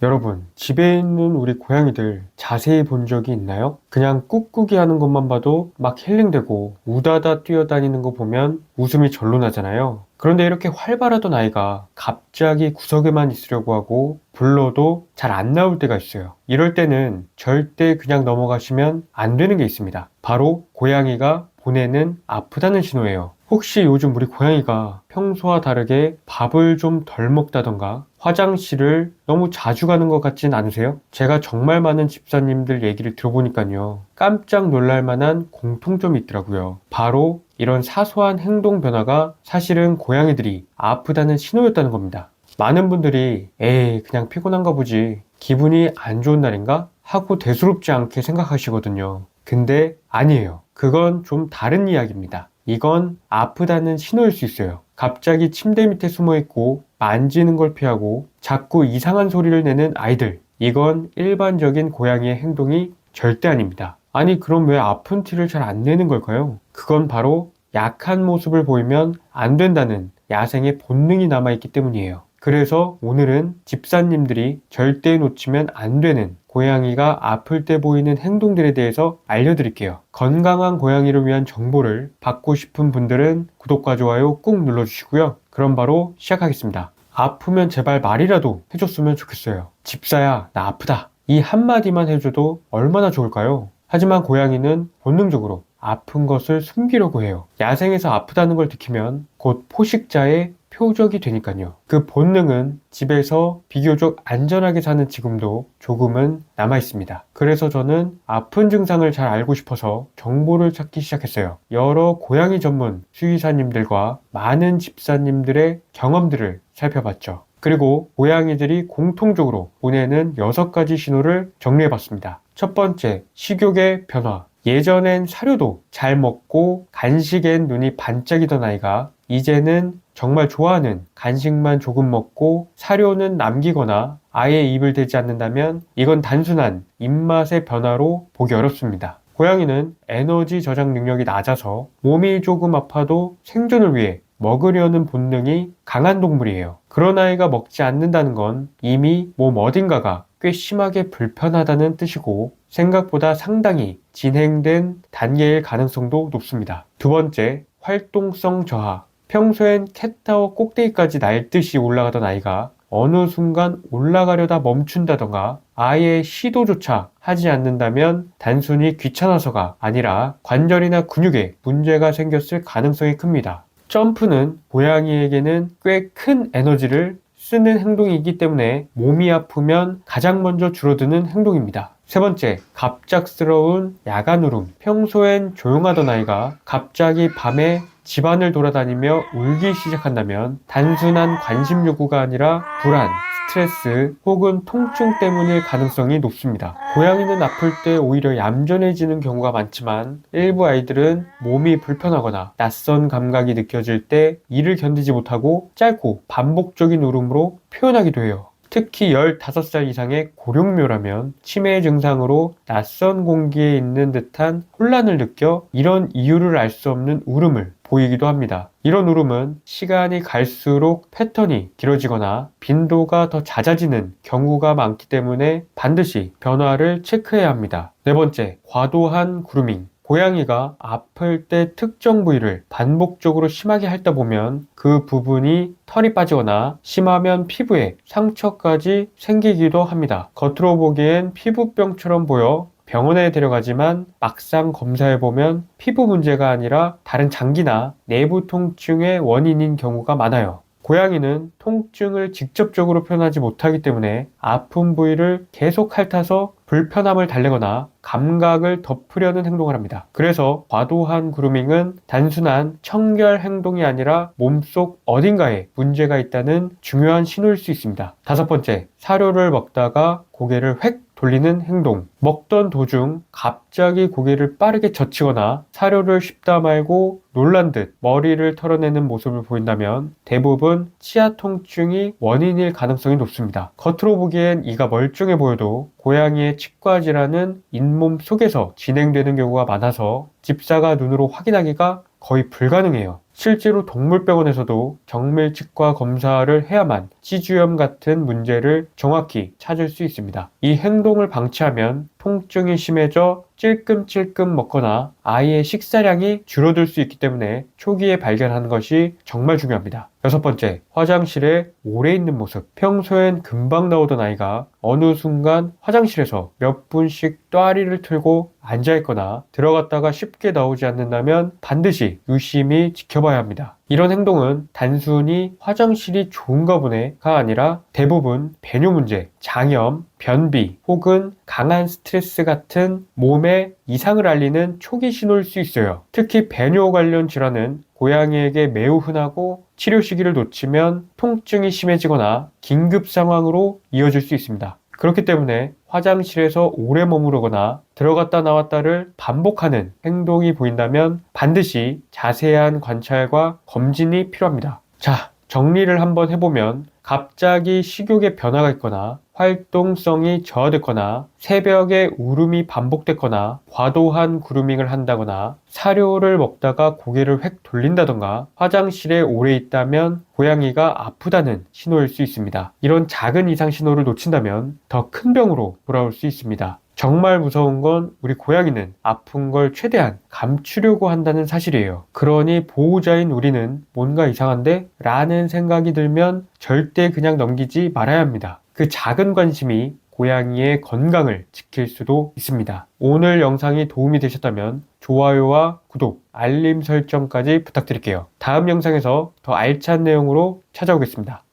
여러분, 집에 있는 우리 고양이들 자세히 본 적이 있나요? 그냥 꾹꾹이 하는 것만 봐도 막 힐링되고 우다다 뛰어다니는 거 보면 웃음이 절로 나잖아요. 그런데 이렇게 활발하던 아이가 갑자기 구석에만 있으려고 하고 불러도 잘 안 나올 때가 있어요. 이럴 때는 절대 그냥 넘어가시면 안 되는 게 있습니다. 바로 고양이가 보내는 아프다는 신호예요. 혹시 요즘 우리 고양이가 평소와 다르게 밥을 좀 덜 먹다던가 화장실을 너무 자주 가는 것 같진 않으세요? 제가 정말 많은 집사님들 얘기를 들어보니까요. 깜짝 놀랄 만한 공통점이 있더라고요. 바로 이런 사소한 행동 변화가 사실은 고양이들이 아프다는 신호였다는 겁니다. 많은 분들이 에이 그냥 피곤한가 보지, 기분이 안 좋은 날인가? 하고 대수롭지 않게 생각하시거든요. 근데 아니에요. 그건 좀 다른 이야기입니다. 이건 아프다는 신호일 수 있어요. 갑자기 침대 밑에 숨어 있고 만지는 걸 피하고 자꾸 이상한 소리를 내는 아이들. 이건 일반적인 고양이의 행동이 절대 아닙니다. 아니, 그럼 왜 아픈 티를 잘 안 내는 걸까요? 그건 바로 약한 모습을 보이면 안 된다는 야생의 본능이 남아있기 때문이에요. 그래서 오늘은 집사님들이 절대 놓치면 안 되는 고양이가 아플 때 보이는 행동들에 대해서 알려드릴게요. 건강한 고양이를 위한 정보를 받고 싶은 분들은 구독과 좋아요 꾹 눌러주시고요. 그럼 바로 시작하겠습니다. 아프면 제발 말이라도 해줬으면 좋겠어요. 집사야, 나 아프다. 이 한마디만 해줘도 얼마나 좋을까요? 하지만 고양이는 본능적으로 아픈 것을 숨기려고 해요. 야생에서 아프다는 걸 들키면 곧 포식자의 표적이 되니까요. 그 본능은 집에서 비교적 안전하게 사는 지금도 조금은 남아 있습니다. 그래서 저는 아픈 증상을 잘 알고 싶어서 정보를 찾기 시작했어요. 여러 고양이 전문 수의사님들과 많은 집사님들의 경험들을 살펴봤죠. 그리고 고양이들이 공통적으로 보내는 6가지 신호를 정리해봤습니다. 첫 번째, 식욕의 변화. 예전엔 사료도 잘 먹고 간식엔 눈이 반짝이던 아이가 이제는 정말 좋아하는 간식만 조금 먹고 사료는 남기거나 아예 입을 대지 않는다면 이건 단순한 입맛의 변화로 보기 어렵습니다. 고양이는 에너지 저장 능력이 낮아서 몸이 조금 아파도 생존을 위해 먹으려는 본능이 강한 동물이에요. 그런 아이가 먹지 않는다는 건 이미 몸 어딘가가 꽤 심하게 불편하다는 뜻이고 생각보다 상당히 진행된 단계일 가능성도 높습니다. 두 번째, 활동성 저하. 평소엔 캣타워 꼭대기까지 날듯이 올라가던 아이가 어느 순간 올라가려다 멈춘다던가 아예 시도조차 하지 않는다면 단순히 귀찮아서가 아니라 관절이나 근육에 문제가 생겼을 가능성이 큽니다. 점프는 고양이에게는 꽤 큰 에너지를 쓰는 행동이기 때문에 몸이 아프면 가장 먼저 줄어드는 행동입니다. 세 번째, 갑작스러운 야간 울음. 평소엔 조용하던 아이가 갑자기 밤에 집안을 돌아다니며 울기 시작한다면 단순한 관심 요구가 아니라 불안, 스트레스 혹은 통증 때문일 가능성이 높습니다. 고양이는 아플 때 오히려 얌전해지는 경우가 많지만 일부 아이들은 몸이 불편하거나 낯선 감각이 느껴질 때 이를 견디지 못하고 짧고 반복적인 울음으로 표현하기도 해요. 특히 15살 이상의 고령묘라면 치매 증상으로 낯선 공기에 있는 듯한 혼란을 느껴 이런 이유를 알 수 없는 울음을 보이기도 합니다. 이런 울음은 시간이 갈수록 패턴이 길어지거나 빈도가 더 잦아지는 경우가 많기 때문에 반드시 변화를 체크해야 합니다. 네 번째, 과도한 그루밍. 고양이가 아플 때 특정 부위를 반복적으로 심하게 핥다 보면 그 부분이 털이 빠지거나 심하면 피부에 상처까지 생기기도 합니다. 겉으로 보기엔 피부병처럼 보여 병원에 데려가지만 막상 검사해보면 피부 문제가 아니라 다른 장기나 내부 통증의 원인인 경우가 많아요. 고양이는 통증을 직접적으로 표현하지 못하기 때문에 아픈 부위를 계속 핥아서 불편함을 달래거나 감각을 덮으려는 행동을 합니다. 그래서 과도한 그루밍은 단순한 청결 행동이 아니라 몸속 어딘가에 문제가 있다는 중요한 신호일 수 있습니다. 다섯 번째, 사료를 먹다가 고개를 획 돌리는 행동. 먹던 도중 갑자기 고개를 빠르게 젖히거나 사료를 씹다 말고 놀란 듯 머리를 털어내는 모습을 보인다면 대부분 치아 통증이 원인일 가능성이 높습니다. 겉으로 보기엔 이가 멀쩡해 보여도 고양이의 치과 질환은 잇몸 속에서 진행되는 경우가 많아서 집사가 눈으로 확인하기가 거의 불가능해요. 실제로 동물병원에서도 정밀치과 검사를 해야만 찌주염 같은 문제를 정확히 찾을 수 있습니다. 이 행동을 방치하면 통증이 심해져 찔끔찔끔 먹거나 아이의 식사량이 줄어들 수 있기 때문에 초기에 발견하는 것이 정말 중요합니다. 여섯 번째, 화장실에 오래 있는 모습. 평소엔 금방 나오던 아이가 어느 순간 화장실에서 몇 분씩 또아리를 틀고 앉아있거나 들어갔다가 쉽게 나오지 않는다면 반드시 유심히 지켜봐야 합니다. 이런 행동은 단순히 화장실이 좋은가 보네가 아니라 대부분 배뇨 문제, 장염, 변비 혹은 강한 스트레스 같은 몸에 이상을 알리는 초기 신호일 수 있어요. 특히 배뇨 관련 질환은 고양이에게 매우 흔하고 치료 시기를 놓치면 통증이 심해지거나 긴급 상황으로 이어질 수 있습니다. 그렇기 때문에 화장실에서 오래 머무르거나 들어갔다 나왔다를 반복하는 행동이 보인다면 반드시 자세한 관찰과 검진이 필요합니다. 자, 정리를 한번 해보면 갑자기 식욕의 변화가 있거나 활동성이 저하됐거나 새벽에 울음이 반복됐거나 과도한 그루밍을 한다거나 사료를 먹다가 고개를 획 돌린다던가 화장실에 오래 있다면 고양이가 아프다는 신호일 수 있습니다. 이런 작은 이상 신호를 놓친다면 더 큰 병으로 돌아올 수 있습니다. 정말 무서운 건 우리 고양이는 아픈 걸 최대한 감추려고 한다는 사실이에요. 그러니 보호자인 우리는 뭔가 이상한데? 라는 생각이 들면 절대 그냥 넘기지 말아야 합니다. 그 작은 관심이 고양이의 건강을 지킬 수도 있습니다. 오늘 영상이 도움이 되셨다면 좋아요와 구독, 알림 설정까지 부탁드릴게요. 다음 영상에서 더 알찬 내용으로 찾아오겠습니다.